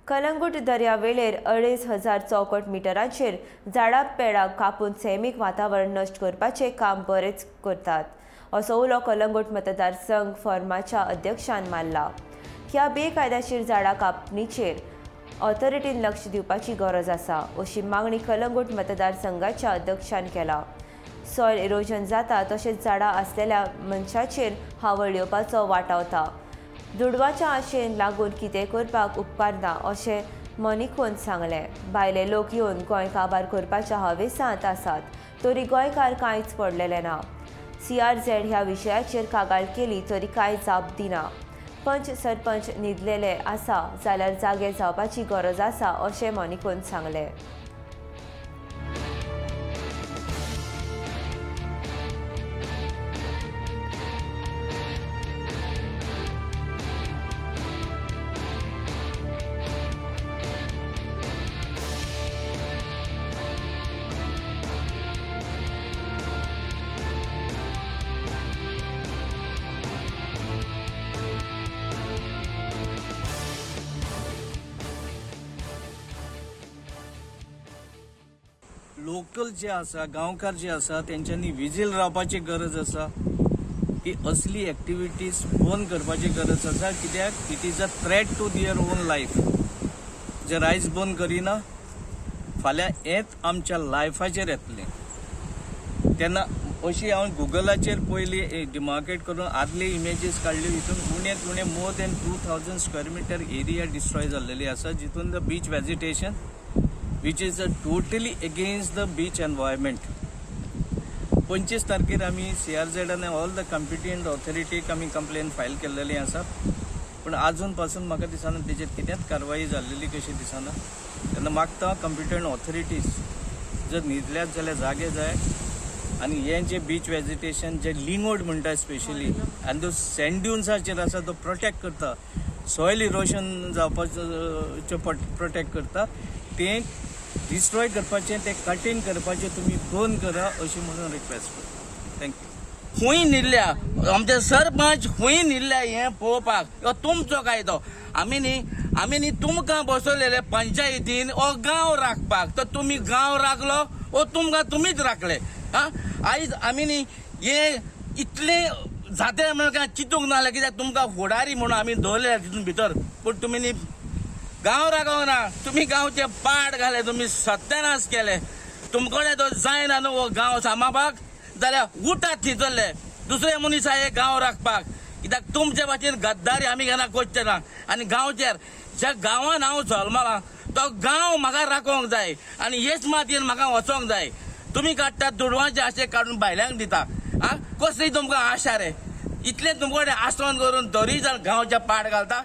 कलंगूट दर्यावेळेर 2,500 चौकट मिटरांचेर झाडां पेडां कापून सैमीक वातावरण नश्ट करपाचें काम बरेंच करतात असो उलो कलंगूट मतदारसंघ फॉर्माच्या अध्यक्षान मारला। ह्या बेकायदेशीर झाडां कापणीचेर ऑथॉरिटीन लक्ष दिवपाची गरज आसा अशी मागणी कलंगूट मतदारसंघाच्या अध्यक्षान केला। सॉयल इरोजन जाता तशेंच झाडां आसलेल्या मनशाचेर हावळ येवपाचो वाटावता। दुडवाच्या आशेन लागून कितें करपाक उपकारना अशें मनीकून सांगलें। भायले लोक येवन गोंय काबार करपाच्या हावेसांत आसात तरी गोंयकार कांयच पडलेले ना। CRZ ह्या विशयाचेर कागाळ केली तरी कांय जाप दिना। पंच सरपंच न्हिदलेले आसा जाल्यार जागे जावपाची गरज आसा अशें मनीकून सांगलें। लोकल जे आसा गांवकार जे आसा तेंच्यांनी विजील रावपाची गरज आसा। ही असली एक्टिविटीज बंद करपाची गरज आसा कित्याक it is a threat to their own life. जे आयज बंद करिना फाल्यां हेच आमच्या लायफाचेर येतलें। तेन्ना अशी हांव गुगलाचेर पयली डिमार्केट करून आदले इमेजीस काडल्यो हितून उणेंत उणें more than 2000 square metre area destroy जाल्लेली आसा जितून the beach vegetation which is totally against the beach environment. 25 तारखेर आमी CRZ आणि ऑल द कॉम्पिटंट ऑथॉरिटीक आमी कंप्लेन फायल केल्लेली आसा पण अजून पासून म्हाका दिसना तेजेर कितेंच कारवाई जाल्लेली कशी दिसना। तेन्ना मागता कॉम्पिटंट ऑथॉरिटीज जर न्हिदल्यात जाल्यार जागे जाय आणि हे जे बीच वेजिटेशन जे लिंगोड म्हणटा स्पेशली आनी तो सँड ड्युन्साचेर आसा तो प्रोटेक्ट करता, सॉयल इरोशन जावपाचो प्रोटेक्ट करता, ते डिस्ट्रॉय करपाचें ते कटिंग करपाचें तुमी बंद करा अशी म्हणून रिक्वेस्ट करता। थँक्यू। खूंय न्हिदल्या आमचे सरपंच खूंय न्हिदल्या हें पळोवपाक तुमचो कायदो। आमी न्ही तुमकां बसवलेले पंचायतीन हो गांव राखपाक, तर तुमी गांव राखलो वो तुमकां तुमीच राखले। आयज आमी न्ही हे इतले जाते म्हणून चिंतूंक नासलें कित्याक तुमकां फुडारी म्हणून आमी दवरले तितून भितर, पण तुमी न्ही गांव राखोवना, तुम्ही गांवचे पाड घाले, तुम्ही सत्यानाश केले। तुमकडे तो जायना न्हू हो गांव सांबाळपाक जाल्यार उठात न्हिदले दुसरे मनीस हे गांव राखपाक, कित्याक तुमचे भाशेन गद्दारी आमी केन्ना करचे ना। आनी गांवचेर ज्या गांवान हांव जल्मला तो गांव म्हाका राखोंक जाय आनी हेच मातयेन म्हाका वचोंक जाय। तुमी काडटात दुडवांचे आशे काडून भायल्यांक दिता। कसली तुमकां आशा रे? इतले तुमकडे आसोन करून तरी जर गांवचे पाड घालता।